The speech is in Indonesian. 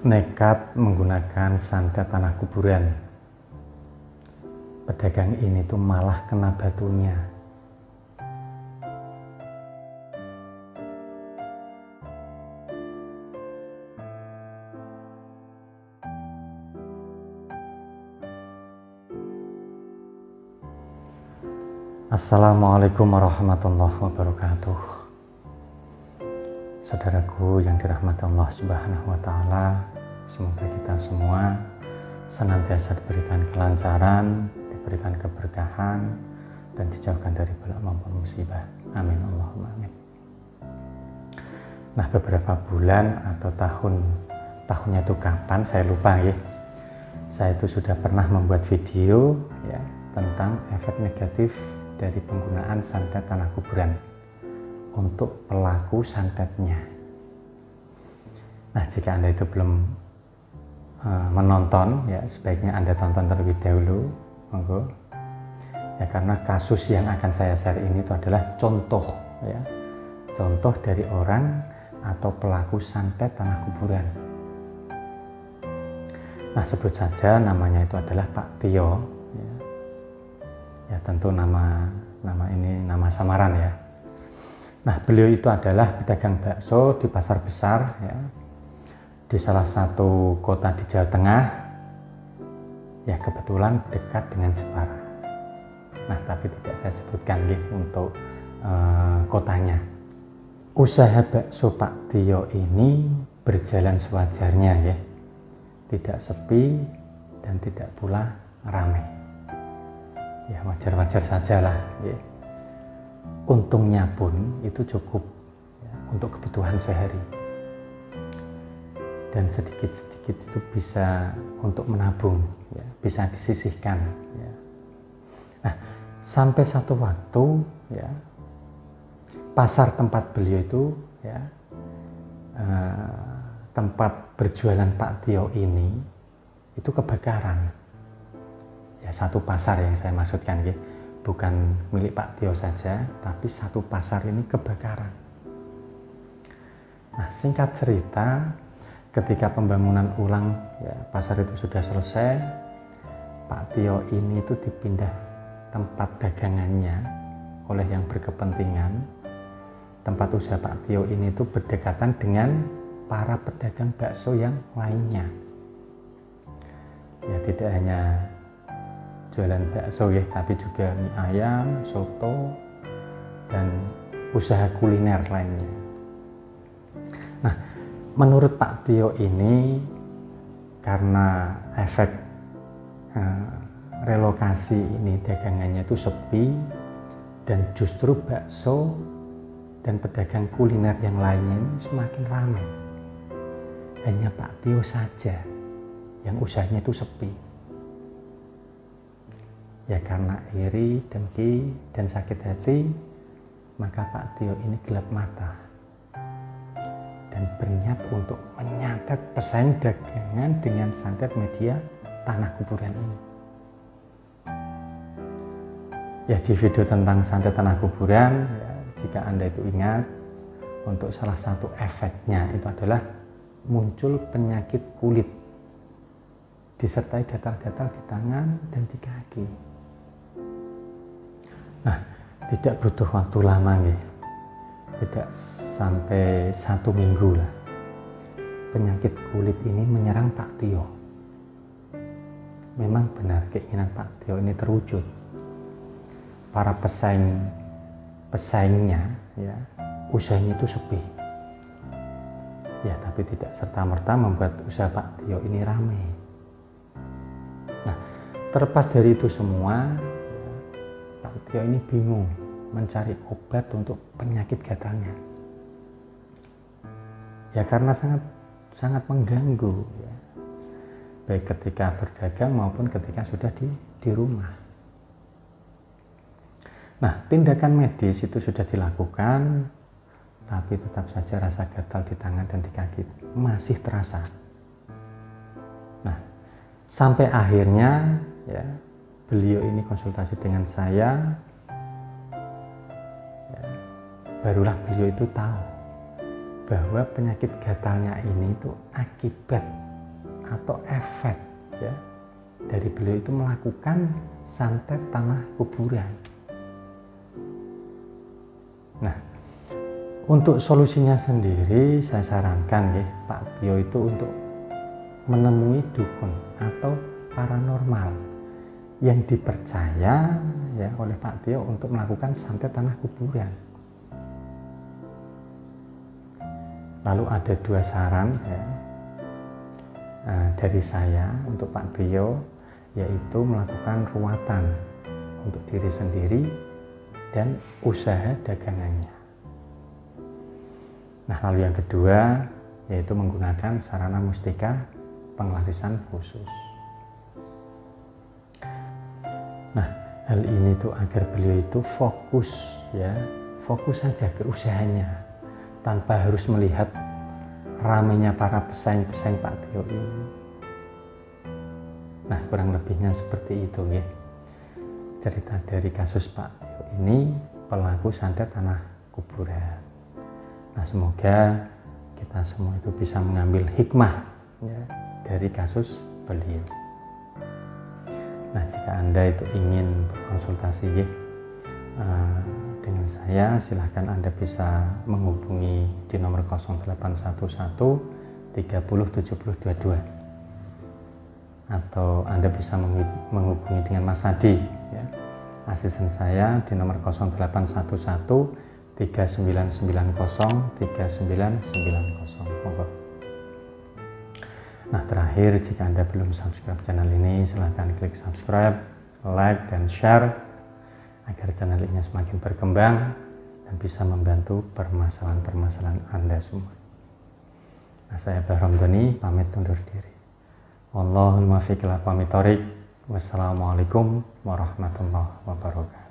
nekat menggunakan santet tanah kuburan. Pedagang ini tuh malah kena batunya. Assalamualaikum warahmatullahi wabarakatuh. Saudaraku yang dirahmati Allah Subhanahu wa Ta'ala, semoga kita semua senantiasa diberikan kelancaran, diberikan keberkahan, dan dijauhkan dari bala maupun musibah. Amin Allahumma amin. Nah, beberapa bulan atau tahunnya itu kapan saya lupa ya. Saya itu sudah pernah membuat video ya tentang efek negatif dari penggunaan santet tanah kuburan untuk pelaku santetnya. Nah, jika Anda itu belum menonton, ya sebaiknya Anda tonton terlebih dahulu, monggo. Ya, karena kasus yang akan saya share ini itu adalah contoh, ya, contoh dari orang atau pelaku santet tanah kuburan. Nah, sebut saja namanya itu adalah Pak Tio. Ya, tentu nama ini nama samaran ya. Nah, beliau itu adalah pedagang bakso di pasar besar ya, di salah satu kota di Jawa Tengah. Ya, kebetulan dekat dengan Jepara. Nah, tapi tidak saya sebutkan untuk kotanya. Usaha bakso Pak Tio ini berjalan sewajarnya ya, tidak sepi dan tidak pula ramai. Ya, wajar-wajar sajalah ya. Untungnya pun itu cukup ya, untuk kebutuhan sehari, dan sedikit-sedikit itu bisa untuk menabung ya, bisa disisihkan ya. Nah, sampai satu waktu ya, pasar tempat beliau itu ya, tempat berjualan Pak Tio ini itu kebakaran. Ya, satu pasar yang saya maksudkan ya, bukan milik Pak Tio saja, tapi satu pasar ini kebakaran. Nah, singkat cerita, ketika pembangunan ulang ya, pasar itu sudah selesai, Pak Tio ini itu dipindah tempat dagangannya oleh yang berkepentingan. Tempat usaha Pak Tio ini itu berdekatan dengan para pedagang bakso yang lainnya. Ya, tidak hanya jualan bakso ya, tapi juga mie ayam, soto, dan usaha kuliner lainnya. Nah, menurut Pak Tio ini, karena efek relokasi ini dagangannya itu sepi, dan justru bakso dan pedagang kuliner yang lainnya ini semakin ramai. Hanya Pak Tio saja yang usahanya itu sepi. Ya, karena iri, dengki, dan sakit hati, maka Pak Tio ini gelap mata dan berniat untuk menyantet pesaing dagangan dengan santet media tanah kuburan ini. Ya, di video tentang santet tanah kuburan, ya, jika Anda itu ingat, untuk salah satu efeknya itu adalah muncul penyakit kulit disertai gatal-gatal di tangan dan di kaki. Nah, tidak butuh waktu lama nih, tidak sampai 1 minggu lah, penyakit kulit ini menyerang Pak Tio. Memang benar keinginan Pak Tio ini terwujud. Para pesaingnya ya, usahanya itu sepi. Ya, tapi tidak serta-merta membuat usaha Pak Tio ini ramai. Nah, terlepas dari itu semua, Pak Tio ini bingung mencari obat untuk penyakit gatalnya. Ya, karena sangat mengganggu ya, baik ketika berdagang maupun ketika sudah di rumah. Nah, tindakan medis itu sudah dilakukan, tapi tetap saja rasa gatal di tangan dan di kaki masih terasa. Nah, sampai akhirnya ya, beliau ini konsultasi dengan saya, ya, barulah beliau itu tahu bahwa penyakit gatalnya ini itu akibat atau efek ya dari beliau itu melakukan santet tanah kuburan. Nah, untuk solusinya sendiri saya sarankan ya Pak Tio itu untuk menemui dukun atau paranormal yang dipercaya ya oleh Pak Tio untuk melakukan santet tanah kuburan. Lalu ada 2 saran ya, dari saya untuk Pak Tio, yaitu melakukan ruatan untuk diri sendiri dan usaha dagangannya. Nah, lalu yang kedua yaitu menggunakan sarana mustika penglarisan khusus. Nah, hal ini tuh agar beliau itu fokus ya, fokus saja ke usahanya tanpa harus melihat ramainya para pesaing-pesaing Pak Tio ini. Nah, kurang lebihnya seperti itu ya. Cerita dari kasus Pak Tio ini pelaku santet tanah kuburan. Nah, semoga kita semua itu bisa mengambil hikmah ya dari kasus beliau. Nah, jika Anda itu ingin berkonsultasi ya, dengan saya, silahkan Anda bisa menghubungi di nomor 0811 30 70 22, atau Anda bisa menghubungi dengan Mas Adi ya, asisten saya di nomor 0811 3990 3990. Monggo. Nah, terakhir, jika Anda belum subscribe channel ini, silahkan klik subscribe, like, dan share agar channel ini semakin berkembang dan bisa membantu permasalahan-permasalahan Anda semua. Nah, saya Bahram Doni pamit undur diri. Wallahul muwaffiq ila aqwamit thoriq. Wassalamualaikum warahmatullahi wabarakatuh.